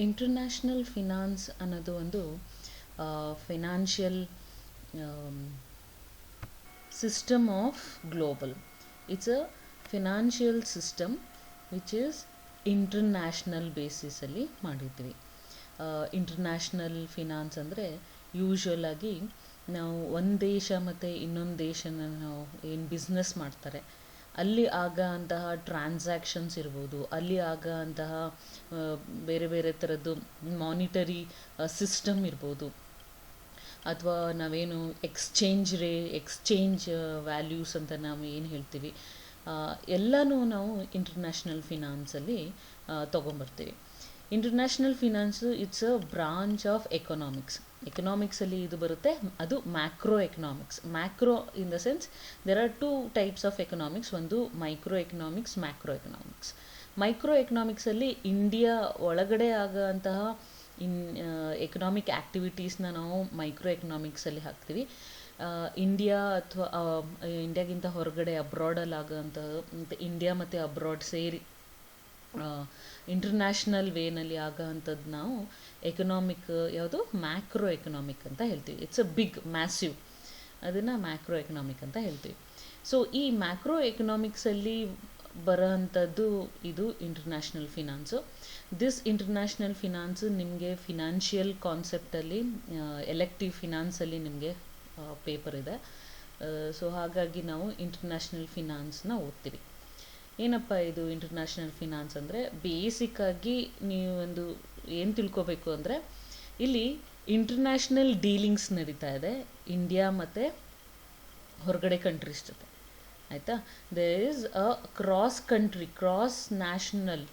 International finance ಅನ್ನೋದು ಒಂದು financial system of global. It's a financial system which is international ಬೇಸಿಸಲ್ಲಿ ಮಾಡಿದ್ವಿ. International finance ಅಂದರೆ ಯೂಶ್ವಲ್ ಆಗಿ ನಾವು ಒಂದು ದೇಶ ಮತ್ತು ಇನ್ನೊಂದು ದೇಶನ ನಾವು ಏನು ಬಿಸ್ನೆಸ್ ಮಾಡ್ತಾರೆ ಅಲ್ಲಿ ಆಗ ಅಂತಹ ಟ್ರಾನ್ಸಾಕ್ಷನ್ಸ್ ಇರ್ಬೋದು, ಅಲ್ಲಿ ಆಗ ಅಂತಹ ಬೇರೆ ಬೇರೆ ಥರದ್ದು ಮಾನಿಟರಿ ಸಿಸ್ಟಮ್ ಇರ್ಬೋದು, ಅಥವಾ ನಾವೇನು ಎಕ್ಸ್ಚೇಂಜ್ ವ್ಯಾಲ್ಯೂಸ್ ಅಂತ ನಾವು ಏನು ಹೇಳ್ತೀವಿ, ಎಲ್ಲನೂ ನಾವು ಇಂಟರ್ನ್ಯಾಷನಲ್ ಫಿನಾನ್ಸಲ್ಲಿ ತೊಗೊಂಬರ್ತೀವಿ. International finance it's a branch of ಎಕನಾಮಿಕ್ಸಲ್ಲಿ ಇದು ಬರುತ್ತೆ. ಅದು macro economics. Macro in the sense there are two types of economics. ಒಂದು micro economics, macro economics. Micro ಎಕನಾಮಿಕ್ಸಲ್ಲಿ ಇಂಡಿಯಾ ಒಳಗಡೆ ಆಗೋಂತಹ ಎಕನಾಮಿಕ್ ಆ್ಯಕ್ಟಿವಿಟೀಸ್ನ ನಾವು ಮೈಕ್ರೋ ಎಕನಾಮಿಕ್ಸಲ್ಲಿ ಹಾಕ್ತೀವಿ. ಇಂಡಿಯಾ ಅಥವಾ ಇಂಡಿಯಾಗಿಂತ ಹೊರಗಡೆ ಅಬ್ರಾಡಲ್ಲಿ ಆಗೋಂತಹ ಮತ್ತು ಇಂಡಿಯಾ ಮತ್ತು ಅಬ್ರಾಡ್ ಸೇರಿ ಇಂಟರ್ನ್ಯಾಷನಲ್ ವೇನಲ್ಲಿ ಆಗೋ ಅಂಥದ್ದು ನಾವು ಎಕನಾಮಿಕ್ ಯಾವುದು ಮ್ಯಾಕ್ರೋ ಎಕನಾಮಿಕ್ ಅಂತ ಹೇಳ್ತೀವಿ. ಇಟ್ಸ್ ಅ ಬಿಗ್ ಮ್ಯಾಸಿವ್, ಅದನ್ನು ಮ್ಯಾಕ್ರೋ ಎಕನಾಮಿಕ್ ಅಂತ ಹೇಳ್ತೀವಿ. ಸೊ ಈ ಮ್ಯಾಕ್ರೋ ಎಕನಾಮಿಕ್ಸಲ್ಲಿ ಬರೋ ಅಂಥದ್ದು ಇದು international finance. This international finance ನಿಮಗೆ ಫಿನಾನ್ಷಿಯಲ್ ಕಾನ್ಸೆಪ್ಟಲ್ಲಿ ಎಲೆಕ್ಟಿವ್ ಫಿನಾನ್ಸಲ್ಲಿ ನಿಮಗೆ ಪೇಪರ್ ಇದೆ. ಸೊ ಹಾಗಾಗಿ ನಾವು ಇಂಟರ್ನ್ಯಾಷನಲ್ ಫಿನಾನ್ಸ್ನ ಓದ್ತೀವಿ. ಏನಪ್ಪ ಇದು ಇಂಟರ್ನ್ಯಾಷನಲ್ ಫಿನಾನ್ಸ್ ಅಂದರೆ, ಬೇಸಿಕ್ಕಾಗಿ ನೀವು ಒಂದು ಏನು ತಿಳ್ಕೊಬೇಕು ಅಂದರೆ, ಇಲ್ಲಿ ಇಂಟರ್ನ್ಯಾಷನಲ್ ಡೀಲಿಂಗ್ಸ್ ನಡೀತಾ ಇದೆ ಇಂಡಿಯಾ ಮತ್ತು ಹೊರಗಡೆ ಕಂಟ್ರೀಸ್ ಜೊತೆ, ಆಯಿತಾ. There is a cross national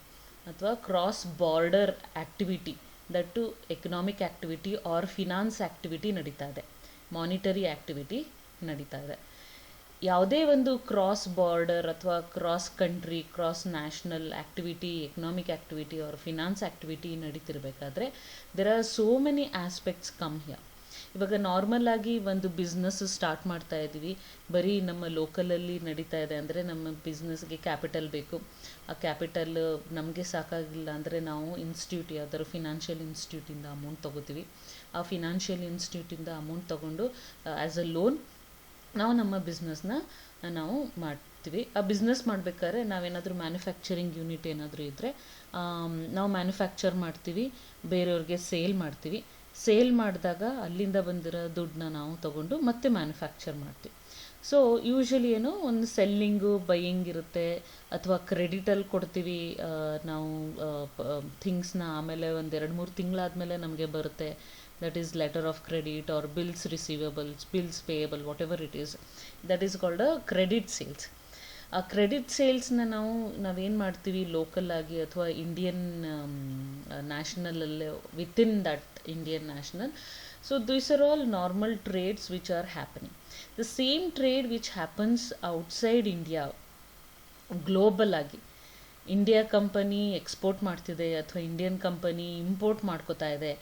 ಅಥವಾ cross border activity, that to economic activity or finance activity ನಡೀತಾ ಇದೆ, ಮಾನಿಟರಿ ಆ್ಯಕ್ಟಿವಿಟಿ ನಡೀತಾ ಇದೆ. ಯಾವುದೇ ಒಂದು ಕ್ರಾಸ್ ಬಾರ್ಡರ್ ಅಥವಾ cross country, cross national activity, economic activity or finance activity ನಡೀತಿರ್ಬೇಕಾದ್ರೆ there are so many aspects come here. ಇವಾಗ normal ಆಗಿ ಒಂದು ಬಿಸ್ನೆಸ್ ಸ್ಟಾರ್ಟ್ ಮಾಡ್ತಾ ಇದ್ದೀವಿ, ಬರೀ ನಮ್ಮ ಲೋಕಲಲ್ಲಿ ನಡೀತಾ ಇದೆ ಅಂದರೆ ನಮ್ಮ ಬಿಸ್ನೆಸ್ಗೆ ಕ್ಯಾಪಿಟಲ್ ಬೇಕು. ಆ ಕ್ಯಾಪಿಟಲ್ ನಮಗೆ ಸಾಕಾಗಿಲ್ಲ ಅಂದರೆ ನಾವು ಇನ್ಸ್ಟಿಟ್ಯೂಟ್, ಯಾವ್ದಾದ್ರು ಫಿನಾನ್ಷಿಯಲ್ ಇನ್ಸ್ಟಿಟ್ಯೂಟಿಂದ ಅಮೌಂಟ್ ತೊಗೋತೀವಿ. ಆ ಫಿನಾನ್ಷಿಯಲ್ ಇನ್ಸ್ಟಿಟ್ಯೂಟಿಂದ ಅಮೌಂಟ್ ತೊಗೊಂಡು ಆ್ಯಸ್ ಅ ಲೋನ್ ನಾವು ನಮ್ಮ ಬಿಸ್ನೆಸ್ನ ನಾವು ಮಾಡ್ತೀವಿ. ಆ ಬಿಸ್ನೆಸ್ ಮಾಡಬೇಕಾದ್ರೆ ನಾವೇನಾದರೂ ಮ್ಯಾನುಫ್ಯಾಕ್ಚರಿಂಗ್ ಯೂನಿಟ್ ಏನಾದರೂ ಇದ್ದರೆ ನಾವು ಮ್ಯಾನುಫ್ಯಾಕ್ಚರ್ ಮಾಡ್ತೀವಿ, ಬೇರೆಯವ್ರಿಗೆ ಸೇಲ್ ಮಾಡ್ತೀವಿ. ಸೇಲ್ ಮಾಡಿದಾಗ ಅಲ್ಲಿಂದ ಬಂದಿರೋ ದುಡ್ಡನ್ನ ನಾವು ತೊಗೊಂಡು ಮತ್ತೆ ಮ್ಯಾನುಫ್ಯಾಕ್ಚರ್ ಮಾಡ್ತೀವಿ. ಸೊ ಯೂಶ್ವಲಿ ಏನು ಒಂದು ಸೆಲ್ಲಿಂಗು ಬೈಯಿಂಗ್ ಇರುತ್ತೆ, ಅಥವಾ ಕ್ರೆಡಿಟಲ್ಲಿ ಕೊಡ್ತೀವಿ ನಾವು ಥಿಂಗ್ಸ್ನ. ಆಮೇಲೆ ಒಂದು 2-3 ತಿಂಗಳಾದಮೇಲೆ ನಮಗೆ ಬರುತ್ತೆ, that is letter of credit or bills receivables, bills payable, whatever it is, that is called a credit sales. ಆ ಕ್ರೆಡಿಟ್ ಸೇಲ್ಸ್ನ ನಾವೇನು ಮಾಡ್ತೀವಿ ಲೋಕಲ್ ಆಗಿ ಅಥವಾ ಇಂಡಿಯನ್ ನ್ಯಾಷನಲಲ್ಲೇ within that Indian national. So these are all normal trades which are happening. The same trade which happens outside India global ಆಗಿ. India company export ಮಾಡ್ತಿದೆ ಅಥವಾ ಇಂಡಿಯನ್ ಕಂಪನಿ ಇಂಪೋರ್ಟ್ ಮಾಡ್ಕೋತಾ ಇದೆ.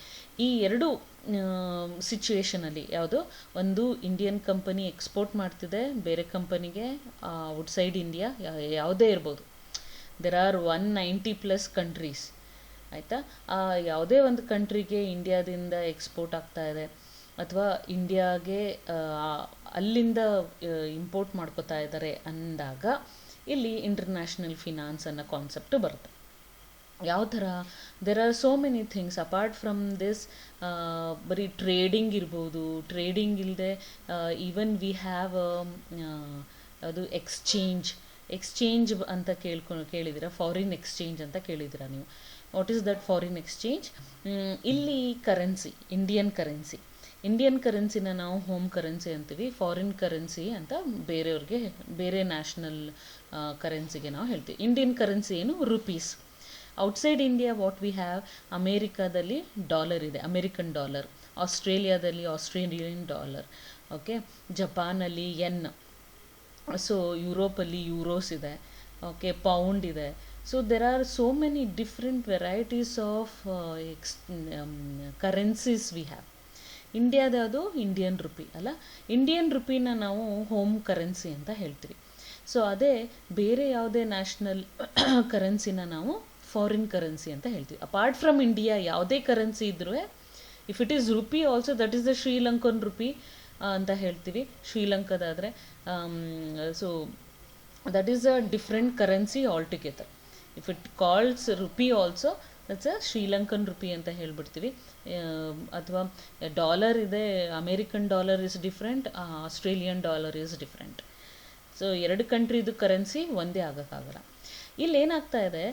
ಈ ಎರಡು ಸಿಚುವೇಷನಲ್ಲಿ ಯಾವುದು, ಒಂದು ಇಂಡಿಯನ್ ಕಂಪನಿ ಎಕ್ಸ್ಪೋರ್ಟ್ ಮಾಡ್ತಿದೆ ಬೇರೆ ಕಂಪನಿಗೆ ಔಟ್ಸೈಡ್ ಇಂಡಿಯಾ, ಯಾವುದೇ ಇರ್ಬೋದು. ದೆರ್ ಆರ್ 190+ ಕಂಟ್ರೀಸ್, ಆಯಿತಾ. ಯಾವುದೇ ಒಂದು ಕಂಟ್ರಿಗೆ ಇಂಡಿಯಾದಿಂದ ಎಕ್ಸ್ಪೋರ್ಟ್ ಆಗ್ತಾ ಇದೆ ಅಥವಾ ಇಂಡಿಯಾಗೆ ಅಲ್ಲಿಂದ ಇಂಪೋರ್ಟ್ ಮಾಡ್ಕೋತಾ ಇದ್ದಾರೆ ಅಂದಾಗ ಇಲ್ಲಿ ಇಂಟರ್ನ್ಯಾಷನಲ್ ಫಿನಾನ್ಸ್ ಅನ್ನೋ ಕಾನ್ಸೆಪ್ಟು ಬರುತ್ತೆ. ಯಾವ ಥರ, there are so many things apart from this. ಬರೀ ಟ್ರೇಡಿಂಗ್ ಇರ್ಬೋದು, ಟ್ರೇಡಿಂಗ್ ಇಲ್ಲದೆ ಈವನ್ ವಿ ಹ್ಯಾವ್ ಅದು ಎಕ್ಸ್ಚೇಂಜ್ ಅಂತ ಕೇಳಿದ್ದೀರಾ, ಫಾರಿನ್ ಎಕ್ಸ್ಚೇಂಜ್ ಅಂತ ಕೇಳಿದ್ದೀರಾ ನೀವು. What is that foreign exchange? ಇಲ್ಲಿ ಕರೆನ್ಸಿ, ಇಂಡಿಯನ್ ಕರೆನ್ಸಿನ ನಾವು ಹೋಮ್ ಕರೆನ್ಸಿ ಅಂತೀವಿ. ಫಾರಿನ್ ಕರೆನ್ಸಿ ಅಂತ ಬೇರೆಯವ್ರಿಗೆ, ಬೇರೆ ನ್ಯಾಷನಲ್ ಕರೆನ್ಸಿಗೆ ನಾವು ಹೇಳ್ತೀವಿ. ಇಂಡಿಯನ್ ಕರೆನ್ಸಿ ಏನು, rupees. Outside India what we have, ಅಮೇರಿಕಾದಲ್ಲಿ ಡಾಲರ್ ಇದೆ, ಅಮೇರಿಕನ್ ಡಾಲರ್. ಆಸ್ಟ್ರೇಲಿಯಾದಲ್ಲಿ ಆಸ್ಟ್ರೇಲಿಯನ್ ಡಾಲರ್, ಓಕೆ. ಜಪಾನಲ್ಲಿ ಯೆನ್. ಸೊ ಯುರೋಪಲ್ಲಿ ಯೂರೋಸ್ ಇದೆ, ಓಕೆ. ಪೌಂಡ್ ಇದೆ. So there are so many different varieties of currencies we have. ಇಂಡಿಯಾದ ಅದು ಇಂಡಿಯನ್ ರುಪಿ ಅಲ್ಲ, ಇಂಡಿಯನ್ ರುಪಿನ ನಾವು ಹೋಮ್ ಕರೆನ್ಸಿ ಅಂತ ಹೇಳ್ತೀವಿ. ಸೊ ಅದೇ ಬೇರೆ ಯಾವುದೇ ನ್ಯಾಷನಲ್ ಕರೆನ್ಸಿನ ನಾವು ಫಾರಿನ್ ಕರೆನ್ಸಿ ಅಂತ ಹೇಳ್ತೀವಿ. ಅಪಾರ್ಟ್ ಫ್ರಮ್ ಇಂಡಿಯಾ ಯಾವುದೇ ಕರೆನ್ಸಿ ಇದ್ರೂ, if it is rupee also, that is the Sri Lankan rupee ಅಂತ ಹೇಳ್ತೀವಿ ಶ್ರೀಲಂಕಾದಾದರೆ. So that is a different currency altogether. If it calls rupee also, that's a Sri Lankan rupee ಅಂತ ಹೇಳ್ಬಿಡ್ತೀವಿ. ಅಥವಾ ಡಾಲರ್ ಇದೆ, American dollar is different, Australian dollar is different. So ಎರಡು ಕಂಟ್ರಿದು currency ಒಂದೇ ಆಗೋಕ್ಕಾಗಲ್ಲ. ಇಲ್ಲಿ ಏನಾಗ್ತಾ ಇದೆ,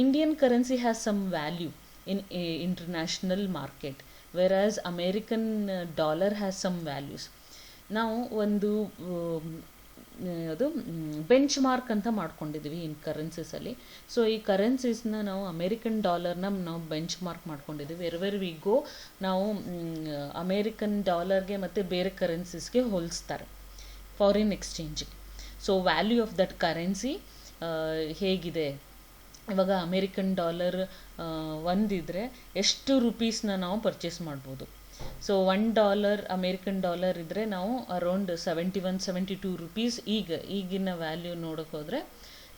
Indian currency has some value in international market, wear as American dollar has some values. ನಾವು ಒಂದು ಅದು ಬೆಂಚ್ ಮಾರ್ಕ್ ಅಂತ ಮಾಡ್ಕೊಂಡಿದ್ದೀವಿ ಇನ್ ಕರೆನ್ಸೀಸಲ್ಲಿ. ಸೊ ಈ ಕರೆನ್ಸೀಸ್ನ ನಾವು ಅಮೇರಿಕನ್ ಡಾಲರ್ನ ನಾವು ಬೆಂಚ್ ಮಾರ್ಕ್ ಮಾಡ್ಕೊಂಡಿದ್ದೀವಿ. ವೆರ್ ವಿ ಗೋ, ನಾವು ಅಮೇರಿಕನ್ ಡಾಲರ್ಗೆ ಮತ್ತು ಬೇರೆ ಕರೆನ್ಸೀಸ್ಗೆ ಹೋಲಿಸ್ತಾರೆ ಫಾರಿನ್ ಎಕ್ಸ್ಚೇಂಜಿಗೆ. So value of that currency ಹೇಗಿದೆ, ಇವಾಗ ಅಮೇರಿಕನ್ ಡಾಲರ್ ಒಂದಿದ್ರೆ ಎಷ್ಟು ರುಪೀಸ್ನ ನಾವು ಪರ್ಚೇಸ್ ಮಾಡ್ಬೋದು. ಸೊ $1 ಅಮೇರಿಕನ್ ಡಾಲರ್ ಇದ್ದರೆ ನಾವು ಅರೌಂಡ್ 71-72 ರುಪೀಸ್, ಈಗಿನ ವ್ಯಾಲ್ಯೂ ನೋಡೋಕೆ ಹೋದರೆ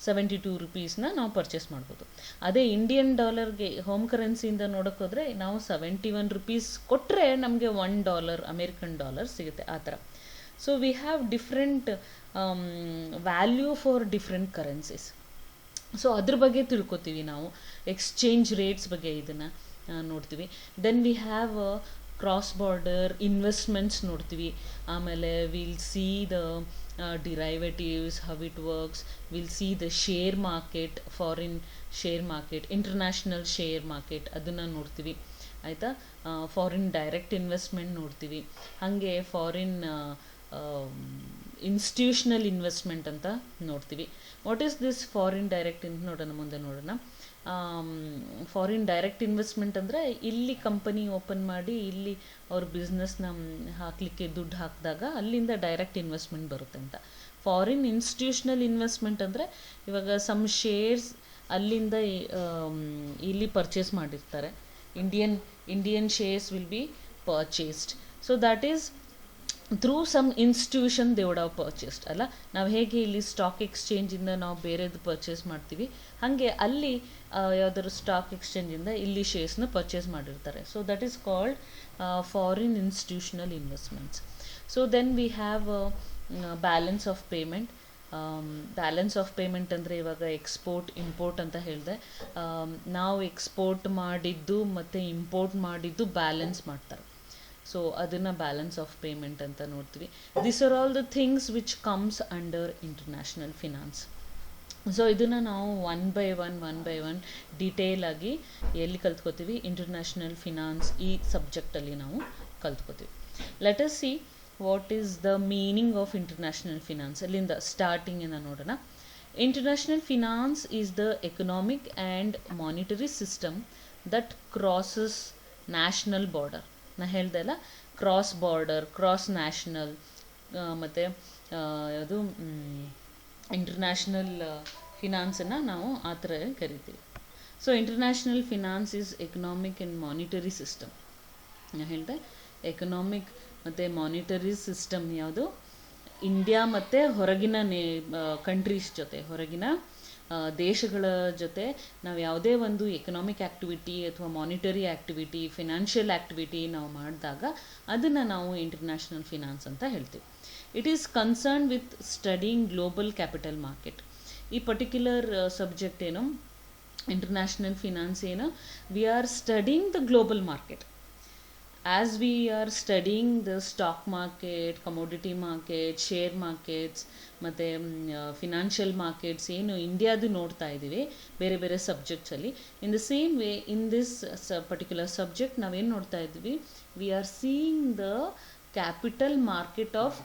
72 ರುಪೀಸ್ನ ನಾವು ಪರ್ಚೇಸ್ ಮಾಡ್ಬೋದು. ಅದೇ ಇಂಡಿಯನ್ ಡಾಲರ್ಗೆ ಹೋಮ್ ಕರೆನ್ಸಿಯಿಂದ ನೋಡೋಕೆ ಹೋದರೆ ನಾವು 71 ರುಪೀಸ್ ಕೊಟ್ಟರೆ ನಮಗೆ $1 ಅಮೇರಿಕನ್ ಡಾಲರ್ ಸಿಗುತ್ತೆ, ಆ ಥರ. So we have different value for different currencies. So ಅದ್ರ ಬಗ್ಗೆ ತಿಳ್ಕೊತೀವಿ ನಾವು, ಎಕ್ಸ್ಚೇಂಜ್ ರೇಟ್ಸ್ ಬಗ್ಗೆ ಇದನ್ನು ನೋಡ್ತೀವಿ. Then we have cross border investments ನೋಡ್ತೀವಿ. ಆಮೇಲೆ will see the derivatives, how it works. Will see the share market, foreign share market, international share market, ಅದನ್ನು ನೋಡ್ತೀವಿ ಆಯಿತಾ. ಫಾರಿನ್ ಡೈರೆಕ್ಟ್ ಇನ್ವೆಸ್ಟ್ಮೆಂಟ್ ನೋಡ್ತೀವಿ. ಹಾಗೆ ಫಾರಿನ್ ಇನ್ಸ್ಟಿಟ್ಯೂಷನಲ್ ಇನ್ವೆಸ್ಟ್ಮೆಂಟ್ ಅಂತ ನೋಡ್ತೀವಿ. What is this foreign direct ಮುಂದೆ ನೋಡೋಣ. ಫಾರಿನ್ ಡೈರೆಕ್ಟ್ ಇನ್ವೆಸ್ಟ್ಮೆಂಟ್ ಅಂದರೆ ಇಲ್ಲಿ ಕಂಪನಿ ಓಪನ್ ಮಾಡಿ ಇಲ್ಲಿ ಅವ್ರ ಬಿಸ್ನೆಸ್ನ ಹಾಕಲಿಕ್ಕೆ ದುಡ್ಡು ಹಾಕಿದಾಗ ಅಲ್ಲಿಂದ ಡೈರೆಕ್ಟ್ ಇನ್ವೆಸ್ಟ್ಮೆಂಟ್ ಬರುತ್ತೆ ಅಂತ. ಫಾರಿನ್ ಇನ್ಸ್ಟಿಟ್ಯೂಷನಲ್ ಇನ್ವೆಸ್ಟ್ಮೆಂಟ್ ಅಂದರೆ ಇವಾಗ ಸಮ್ ಶೇರ್ಸ್ ಅಲ್ಲಿಂದ ಇಲ್ಲಿ ಪರ್ಚೇಸ್ ಮಾಡಿರ್ತಾರೆ. Indian shares will be purchased. So that is through some institution they would have purchased ಅಲ್ಲ. ನಾವು ಹೇಗೆ ಇಲ್ಲಿ ಸ್ಟಾಕ್ ಎಕ್ಸ್ಚೇಂಜಿಂದ ನಾವು ಬೇರೆದು ಪರ್ಚೇಸ್ ಮಾಡ್ತೀವಿ, ಹಾಗೆ ಅಲ್ಲಿ ಯಾವುದಾದ್ರು ಸ್ಟಾಕ್ ಎಕ್ಸ್ಚೇಂಜಿಂದ ಇಲ್ಲಿ ಶೇರ್ಸ್ನ ಪರ್ಚೇಸ್ ಮಾಡಿರ್ತಾರೆ. So that is called foreign institutional investments. So then we have balance of payment. Balance of payment ಅಂದರೆ ಇವಾಗ ಎಕ್ಸ್ಪೋರ್ಟ್ ಇಂಪೋರ್ಟ್ ಅಂತ ಹೇಳಿದೆ. ನಾವು ಎಕ್ಸ್ಪೋರ್ಟ್ ಮಾಡಿದ್ದು ಮತ್ತು ಇಂಪೋರ್ಟ್ ಮಾಡಿದ್ದು ಬ್ಯಾಲೆನ್ಸ್ ಮಾಡ್ತಾರೆ. ಸೊ ಅದನ್ನು ಬ್ಯಾಲೆನ್ಸ್ ಆಫ್ ಪೇಮೆಂಟ್ ಅಂತ ನೋಡ್ತೀವಿ. This are all the things which comes under international finance. So ಇದನ್ನು ನಾವು ಒನ್ ಬೈ ಒನ್ ಡೀಟೇಲ್ ಆಗಿ ಎಲ್ಲಿ ಕಲ್ತ್ಕೋತೀವಿ, ಇಂಟರ್ನ್ಯಾಷನಲ್ ಫಿನಾನ್ಸ್ ಈ ಸಬ್ಜೆಕ್ಟಲ್ಲಿ ನಾವು ಕಲ್ತ್ಕೋತೀವಿ. Let us see what is the meaning of international finance. ಅಲ್ಲಿಂದ ಸ್ಟಾರ್ಟಿಂಗಿಂದ ನೋಡೋಣ. International finance is the economic and monetary system that crosses national border. ನಾ ಹೇಳ್ದೆ ಅಲ್ಲ, ಕ್ರಾಸ್ ಬಾರ್ಡರ್, ಕ್ರಾಸ್ ನ್ಯಾಷನಲ್, ಮತ್ತು ಅದು ಇಂಟರ್ನ್ಯಾಷನಲ್ ಫಿನಾನ್ಸನ್ನು ನಾವು ಆ ಥರ ಕರಿತೀವಿ. So international finance is economic and monetary system. ನಾನು ಹೇಳಿದೆ ಎಕನಾಮಿಕ್ ಮತ್ತು ಮಾನಿಟರಿ ಸಿಸ್ಟಮ್ ಯಾವುದು, ಇಂಡಿಯಾ ಮತ್ತು ಹೊರಗಿನ ಕಂಟ್ರೀಸ್ ಜೊತೆ, ಹೊರಗಿನ ದೇಶಗಳ ಜೊತೆ ನಾವು ಯಾವುದೇ ಒಂದು ಎಕನಾಮಿಕ್ ಆ್ಯಕ್ಟಿವಿಟಿ ಅಥವಾ ಮಾನಿಟರಿ ಆ್ಯಕ್ಟಿವಿಟಿ, ಫಿನಾನ್ಷಿಯಲ್ ಆ್ಯಕ್ಟಿವಿಟಿ ನಾವು ಮಾಡಿದಾಗ ಅದನ್ನು ನಾವು ಇಂಟರ್ನ್ಯಾಷನಲ್ ಫಿನಾನ್ಸ್ ಅಂತ ಹೇಳ್ತೀವಿ. It is concern with studying global capital market. ಈ ಪರ್ಟಿಕ್ಯುಲರ್ ಸಬ್ಜೆಕ್ಟ್ ಏನು, ಇಂಟರ್ನ್ಯಾಷನಲ್ ಫಿನಾನ್ಸ್ ಏನು, we are studying the global market. As we are studying the stock market, commodity market, share markets ಮತ್ತು financial markets ಏನು ಇಂಡಿಯಾದು ನೋಡ್ತಾ ಇದ್ದೀವಿ ಬೇರೆ ಬೇರೆ ಸಬ್ಜೆಕ್ಟ್ಸಲ್ಲಿ, in the same way in this particular subject ನಾವೇನು ನೋಡ್ತಾ ಇದ್ವಿ, we are seeing the capital market of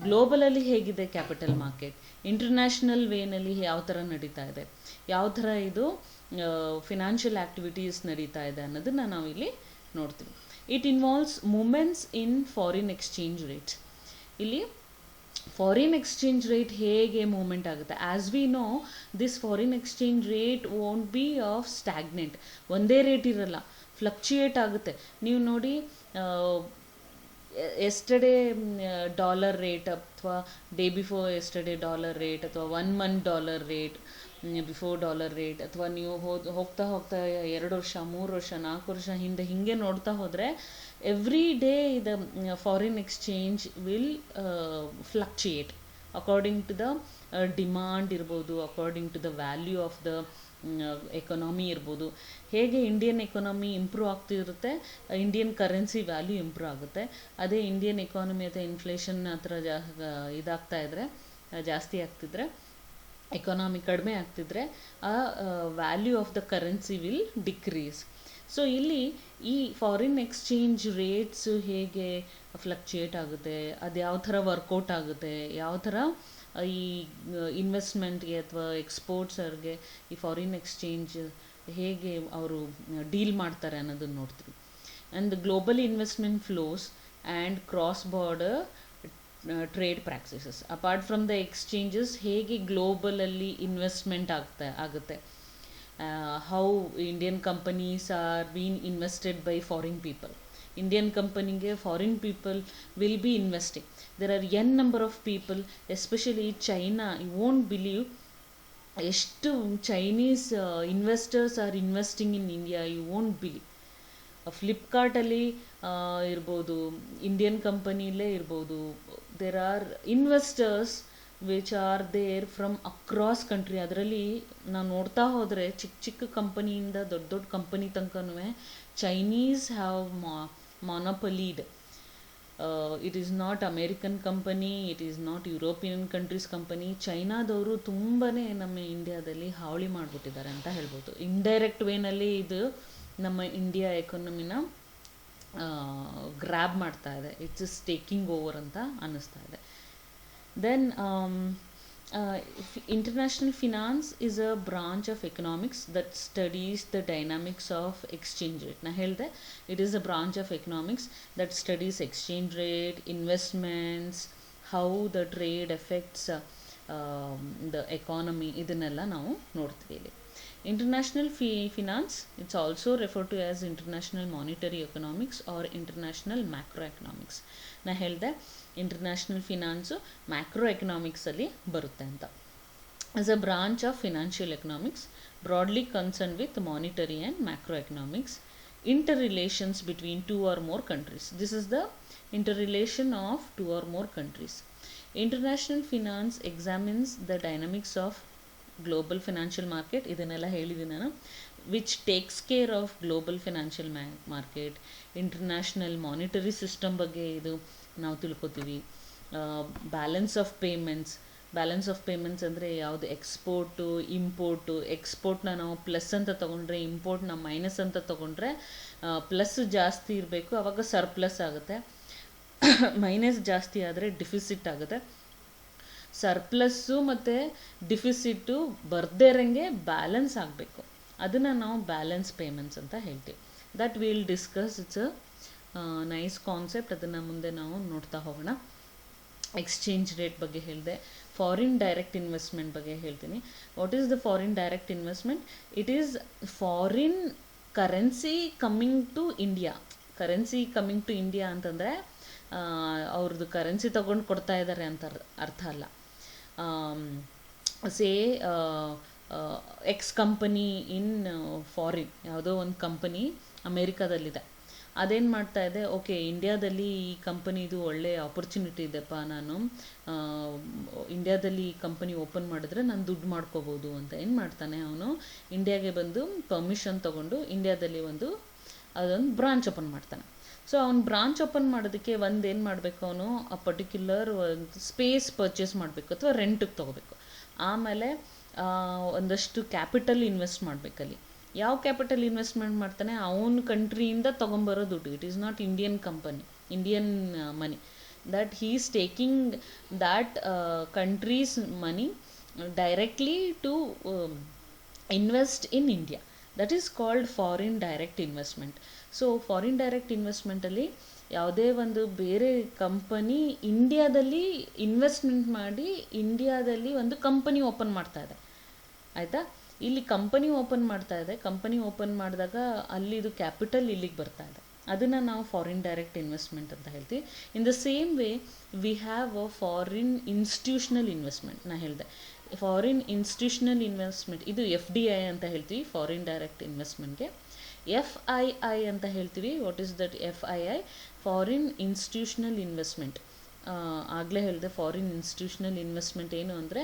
ಗ್ಲೋಬಲಲ್ಲಿ ಹೇಗಿದೆ ಕ್ಯಾಪಿಟಲ್ ಮಾರ್ಕೆಟ್, ಇಂಟರ್ನ್ಯಾಷನಲ್ ವೇನಲ್ಲಿ ಯಾವ ಥರ ನಡೀತಾ ಇದೆ, ಯಾವ ಥರ ಇದು ಫಿನಾನ್ಷಿಯಲ್ ಆ್ಯಕ್ಟಿವಿಟೀಸ್ ನಡೀತಾ ಇದೆ ಅನ್ನೋದನ್ನು ನಾವಿಲ್ಲಿ ನೋಡ್ತೀವಿ. It involves movements in foreign exchange rates. ಇಲ್ಲಿ ಫಾರಿನ್ ಎಕ್ಸ್ಚೇಂಜ್ ರೇಟ್ ಹೇಗೆ ಮೂಮೆಂಟ್ ಆಗುತ್ತೆ. As we know this foreign exchange rate won't be of stagnant, ಒಂದೇ ರೇಟ್ ಇರಲ್ಲ, ಫ್ಲಕ್ಚುಯೇಟ್ ಆಗುತ್ತೆ. ನೀವು ನೋಡಿ ಎಸ್ಟರ್ಡೇ ಡಾಲರ್ ರೇಟ್ ಅಥವಾ day before yesterday dollar rate ಅಥವಾ 1 month dollar rate before dollar rate, ಅಥವಾ ನೀವು ಹೋಗ್ತಾ ಹೋಗ್ತಾ 2 ವರ್ಷ 3 ವರ್ಷ 4 ವರ್ಷ ಹಿಂದೆ ಹೀಗೆ ನೋಡ್ತಾ ಹೋದರೆ every day the foreign exchange will fluctuate according to the demand ಇರ್ಬೋದು, according to the value of the economy ಇರ್ಬೋದು. ಹೇಗೆ ಇಂಡಿಯನ್ ಎಕಾನಮಿ ಇಂಪ್ರೂವ್ ಆಗ್ತಿರುತ್ತೆ, ಇಂಡಿಯನ್ ಕರೆನ್ಸಿ ವ್ಯಾಲ್ಯೂ ಇಂಪ್ರೂವ್ ಆಗುತ್ತೆ. ಅದೇ ಇಂಡಿಯನ್ ಎಕಾನಮಿ ಅಥವಾ ಇನ್ಫ್ಲೇಷನ್ ಆ ಥರ ಇದಾಗ್ತಾ ಇದ್ದರೆ, ಜಾಸ್ತಿ ಆಗ್ತಿದ್ರೆ, ಎಕಾನಮಿ ಕಡಿಮೆ ಆಗ್ತಿದ್ರೆ ಆ value of the currency will decrease. So ಇಲ್ಲಿ ಈ ಫಾರಿನ್ ಎಕ್ಸ್ಚೇಂಜ್ ರೇಟ್ಸು ಹೇಗೆ ಫ್ಲಕ್ಚುಯೇಟ್ ಆಗುತ್ತೆ, ಅದು ಯಾವ ಥರ ವರ್ಕೌಟ್ ಆಗುತ್ತೆ, ಯಾವ ಥರ ಈ ಇನ್ವೆಸ್ಟ್ಮೆಂಟ್ಗೆ ಅಥವಾ ಎಕ್ಸ್ಪೋರ್ಟ್ಸರ್ಗೆ ಈ ಫಾರಿನ್ ಎಕ್ಸ್ಚೇಂಜ್ ಹೇಗೆ ಅವರು ಡೀಲ್ ಮಾಡ್ತಾರೆ ಅನ್ನೋದನ್ನು ನೋಡ್ತೀವಿ. And the global investment flows and cross border trade practices. Apart from the exchanges ಹೇಗೆ ಗ್ಲೋಬಲಲ್ಲಿ ಇನ್ವೆಸ್ಟ್ಮೆಂಟ್ ಆಗುತ್ತೆ, how Indian companies are been invested by foreign people. Indian ಕಂಪನಿಗೆ foreign people will be investing. There are an number of people, especially China. You won't believe ಎಷ್ಟು Chinese investors are investing in India, you won't believe. ಫ್ಲಿಪ್ಕಾರ್ಟಲ್ಲಿ ಇರ್ಬೋದು, Indian ಕಂಪನಿಲೇ ಇರ್ಬೋದು, there are investors which are there from across country. ಅದರಲ್ಲಿ ನಾವು ನೋಡ್ತಾ ಹೋದರೆ ಚಿಕ್ಕ ಚಿಕ್ಕ ಕಂಪನಿಯಿಂದ ದೊಡ್ಡ ದೊಡ್ಡ ಕಂಪನಿ ತನಕನೂ Chinese have monopolied. It is not American company, it is not European countries company. ಚೈನಾದವರು ತುಂಬಾ ನಮ್ಮ ಇಂಡಿಯಾದಲ್ಲಿ ಹಾವಳಿ ಮಾಡಿಬಿಟ್ಟಿದ್ದಾರೆ ಅಂತ ಹೇಳ್ಬೋದು. ಇಂಡೈರೆಕ್ಟ್ ವೇನಲ್ಲಿ ಇದು ನಮ್ಮ ಇಂಡಿಯಾ ಎಕಾನಮಿನ ಗ್ರ್ಯಾಬ್ ಮಾಡ್ತಾ ಇದೆ. ಇಟ್ಸ್ ಇಸ್ ಟೇಕಿಂಗ್ ಓವರ್ ಅಂತ ಅನ್ನಿಸ್ತಾ ಇದೆ. Then international finance is a branch of economics that studies the dynamics of exchange rate. Na helde it is a branch of economics that studies exchange rate, investments, how the trade affects the economy. ಇದನ್ನೆಲ್ಲ ನಾವು ನೋಡ್ತೀವಿ ಇಲ್ಲಿ. International finance, it's also referred to as international monetary economics or international macroeconomics. ನಾ ಹೇಳಿದೆ international finance macro ಎಕನಾಮಿಕ್ಸಲ್ಲಿ ಬರುತ್ತೆ ಅಂತ. As a branch of financial economics, broadly concern with monetary and macro economics, interrelations between 2 or more countries. This is the interrelation of 2 or more countries. International finance examines the dynamics of global financial market. ಇದನ್ನೆಲ್ಲ ಹೇಳಿದ್ದೀನಿ ನಾನು. Which takes care of global financial market. International monetary system ಬಗ್ಗೆ ಇದು ನಾವು ತಿಳ್ಕೊತೀವಿ. Balance of payments ಅಂದರೆ ಯಾವುದು, export import. ಎಕ್ಸ್ಪೋರ್ಟ್ನ ನಾವು plus ಅಂತ ತೊಗೊಂಡ್ರೆ, ಇಂಪೋರ್ಟ್ನ ಮೈನಸ್ ಅಂತ ತೊಗೊಂಡ್ರೆ ಪ್ಲಸ್ ಜಾಸ್ತಿ ಇರಬೇಕು, ಆವಾಗ ಸರ್ಪ್ಲಸ್ ಆಗುತ್ತೆ. ಮೈನಸ್ ಜಾಸ್ತಿ ಆದರೆ ಡಿಫಿಸಿಟ್ ಆಗುತ್ತೆ. ಸರ್ಪ್ಲಸ್ಸು ಮತ್ತು ಡಿಫಿಸಿಟ್ಟು ಬರ್ದೇ ಇರೋಂಗೆ ಬ್ಯಾಲೆನ್ಸ್ ಆಗಬೇಕು. ಅದನ್ನು ನಾವು ಬ್ಯಾಲೆನ್ಸ್ ಪೇಮೆಂಟ್ಸ್ ಅಂತ ಹೇಳ್ತೀವಿ. That will discuss. It's a nice concept. ಅದನ್ನು ಮುಂದೆ ನಾವು ನೋಡ್ತಾ ಹೋಗೋಣ. ಎಕ್ಸ್ಚೇಂಜ್ ರೇಟ್ ಬಗ್ಗೆ ಹೇಳಿದೆ. ಫಾರಿನ್ ಡೈರೆಕ್ಟ್ ಇನ್ವೆಸ್ಟ್ಮೆಂಟ್ ಬಗ್ಗೆ ಹೇಳ್ತೀನಿ. What is the foreign direct investment? It is foreign currency coming to India. Currency coming to India ಅಂತಂದರೆ ಅವ್ರದ್ದು ಕರೆನ್ಸಿ ತೊಗೊಂಡು ಕೊಡ್ತಾ ಇದ್ದಾರೆ ಅಂತ ಅರ್ಥ ಅಲ್ಲ. Say X company in foreign, ಯಾವುದೋ ಒಂದು ಕಂಪನಿ ಅಮೇರಿಕಾದಲ್ಲಿದೆ, ಅದೇನು ಮಾಡ್ತಾ ಇದೆ, ಓಕೆ ಇಂಡಿಯಾದಲ್ಲಿ ಈ ಕಂಪನಿದು ಒಳ್ಳೆ ಆಪರ್ಚುನಿಟಿ ಇದೆಪ್ಪ, ನಾನು ಇಂಡಿಯಾದಲ್ಲಿ ಈ ಕಂಪನಿ ಓಪನ್ ಮಾಡಿದ್ರೆ ನಾನು ದುಡ್ಡು ಮಾಡ್ಕೋಬೋದು ಅಂತ ಏನು ಮಾಡ್ತಾನೆ ಅವನು, ಇಂಡಿಯಾಗೆ ಬಂದು ಪರ್ಮಿಷನ್ ತೊಗೊಂಡು ಇಂಡಿಯಾದಲ್ಲಿ ಅದೊಂದು ಬ್ರಾಂಚ್ ಓಪನ್ ಮಾಡ್ತಾನೆ. ಸೊ ಅವ್ನು ಬ್ರಾಂಚ್ ಓಪನ್ ಮಾಡೋದಕ್ಕೆ ಏನು ಮಾಡಬೇಕು, ಅವನು ಆ ಪರ್ಟಿಕ್ಯುಲರ್ ಒಂದು ಸ್ಪೇಸ್ ಪರ್ಚೇಸ್ ಮಾಡಬೇಕು ಅಥವಾ ರೆಂಟಿಗೆ ತೊಗೋಬೇಕು. ಆಮೇಲೆ ಒಂದಷ್ಟು ಕ್ಯಾಪಿಟಲ್ ಇನ್ವೆಸ್ಟ್ ಮಾಡಬೇಕಲ್ಲಿ. ಯಾವ ಕ್ಯಾಪಿಟಲ್ ಇನ್ವೆಸ್ಟ್ಮೆಂಟ್ ಮಾಡ್ತಾನೆ, ಅವನ ಕಂಟ್ರಿಯಿಂದ ತೊಗೊಂಬರೋ ದುಡ್ಡು. It is not Indian company, Indian money. That he is taking that country's money directly to invest in India. That is called foreign direct investment. So foreign direct ಇನ್ವೆಸ್ಟ್ಮೆಂಟಲ್ಲಿ ಯಾವುದೇ ಒಂದು ಬೇರೆ ಕಂಪನಿ ಇಂಡಿಯಾದಲ್ಲಿ ಇನ್ವೆಸ್ಟ್ಮೆಂಟ್ ಮಾಡಿ ಇಂಡಿಯಾದಲ್ಲಿ ಒಂದು ಕಂಪನಿ ಓಪನ್ ಮಾಡ್ತಾ ಇದೆ, ಆಯಿತಾ. ಇಲ್ಲಿ ಕಂಪನಿ ಓಪನ್ ಮಾಡ್ತಾ ಇದೆ. ಕಂಪನಿ ಓಪನ್ ಮಾಡಿದಾಗ ಅಲ್ಲಿದು ಕ್ಯಾಪಿಟಲ್ ಇಲ್ಲಿಗೆ ಬರ್ತಾ ಇದೆ. ಅದನ್ನು ನಾವು ಫಾರಿನ್ ಡೈರೆಕ್ಟ್ ಇನ್ವೆಸ್ಟ್ಮೆಂಟ್ ಅಂತ ಹೇಳ್ತೀವಿ. ಇನ್ the same way we have a foreign institutional investment. ನಾನು ಹೇಳಿದೆ ಫಾರಿನ್ ಇನ್ಸ್ಟಿಟ್ಯೂಷನಲ್ ಇನ್ವೆಸ್ಟ್ಮೆಂಟ್, ಇದು FDI ಅಂತ ಹೇಳ್ತೀವಿ, ಫಾರಿನ್ ಡೈರೆಕ್ಟ್ ಇನ್ವೆಸ್ಟ್ಮೆಂಟ್ಗೆ. FII ಅಂತ ಹೇಳ್ತೀವಿ. What is that FII? Foreign institutional investment. ಆಗಲೇ ಹೇಳಿದೆ, ಫಾರಿನ್ ಇನ್ಸ್ಟಿಟ್ಯೂಷನಲ್ ಇನ್ವೆಸ್ಟ್ಮೆಂಟ್ ಏನು ಅಂದರೆ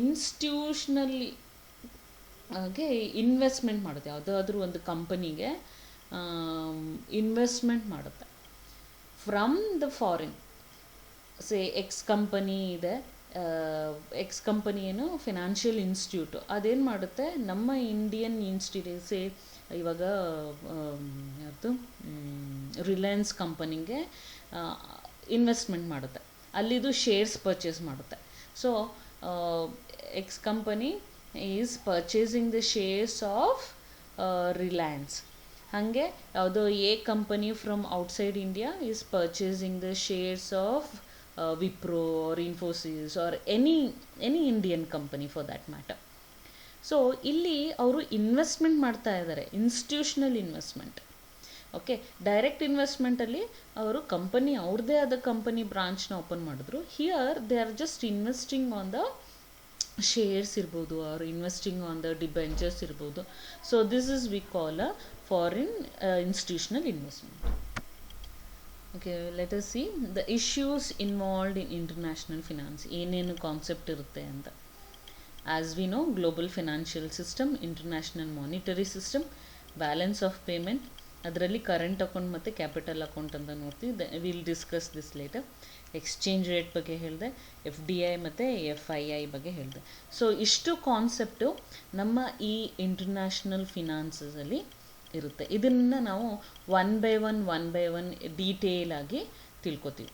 ಇನ್ಸ್ಟಿಟ್ಯೂಷನಲ್ಲಿ ಹಾಗೆ ಇನ್ವೆಸ್ಟ್ಮೆಂಟ್ ಮಾಡುತ್ತೆ, ಯಾವುದಾದ್ರೂ ಒಂದು ಕಂಪನಿಗೆ ಇನ್ವೆಸ್ಟ್ಮೆಂಟ್ ಮಾಡುತ್ತೆ from the foreign. Say X company ಇದೆ, ಎಕ್ಸ್ ಕಂಪನಿ ಏನು ಫಿನಾನ್ಷಿಯಲ್ ಇನ್ಸ್ಟಿಟ್ಯೂಟು, ಅದೇನು ಮಾಡುತ್ತೆ ನಮ್ಮ ಇಂಡಿಯನ್ ಇನ್ಸ್ಟಿಟ್ಯೂಟ್, ಸೇ ಇವಾಗ ಯಾವುದು ರಿಲಯನ್ಸ್ ಕಂಪನಿಗೆ ಇನ್ವೆಸ್ಟ್ಮೆಂಟ್ ಮಾಡುತ್ತೆ, ಅಲ್ಲಿದು ಶೇರ್ಸ್ ಪರ್ಚೇಸ್ ಮಾಡುತ್ತೆ. So X company is purchasing the shares of Reliance. ಹಾಗೆ ಯಾವುದೋ A company from outside India is purchasing the shares of Wipro or Infosys or any Indian company for that matter. So ಇಲ್ಲಿ ಅವರು ಇನ್ವೆಸ್ಟ್ಮೆಂಟ್ ಮಾಡ್ತಾ ಇದ್ದಾರೆ, institutional investment. Okay, direct ಇನ್ವೆಸ್ಟ್ಮೆಂಟಲ್ಲಿ ಅವರು company ಅವ್ರದ್ದೇ ಆದ ಕಂಪನಿ ಬ್ರಾಂಚ್ನ ಓಪನ್ ಮಾಡಿದ್ರು. Here they are just investing on the shares ಇರ್ಬೋದು, or investing on the debentures ಇರ್ಬೋದು. So this is we call a foreign institutional investment. Okay, let us see the issues involved in international finance. ಏನೇನು concept ಇರುತ್ತೆ ಅಂತ. As we know, global financial system, international monetary system, balance of payment, ಅದರಲ್ಲಿ current account ಮತ್ತು capital account ಅಂತ ನೋಡ್ತೀವಿ. Will discuss this later. Exchange rate ಬಗ್ಗೆ ಹೇಳಿದೆ, FDI ಮತ್ತು FII ಬಗ್ಗೆ ಹೇಳಿದೆ. ಸೊ ಇಷ್ಟು ಕಾನ್ಸೆಪ್ಟು ನಮ್ಮ ಈ ಇಂಟರ್ನ್ಯಾಷನಲ್ ಫಿನಾನ್ಸಲ್ಲಿ ಇರುತ್ತೆ. ಇದನ್ನು ನಾವು ಒನ್ ಬೈ ಒನ್ ಡೀಟೇಲ್ ಆಗಿ ತಿಳ್ಕೊತೀವಿ.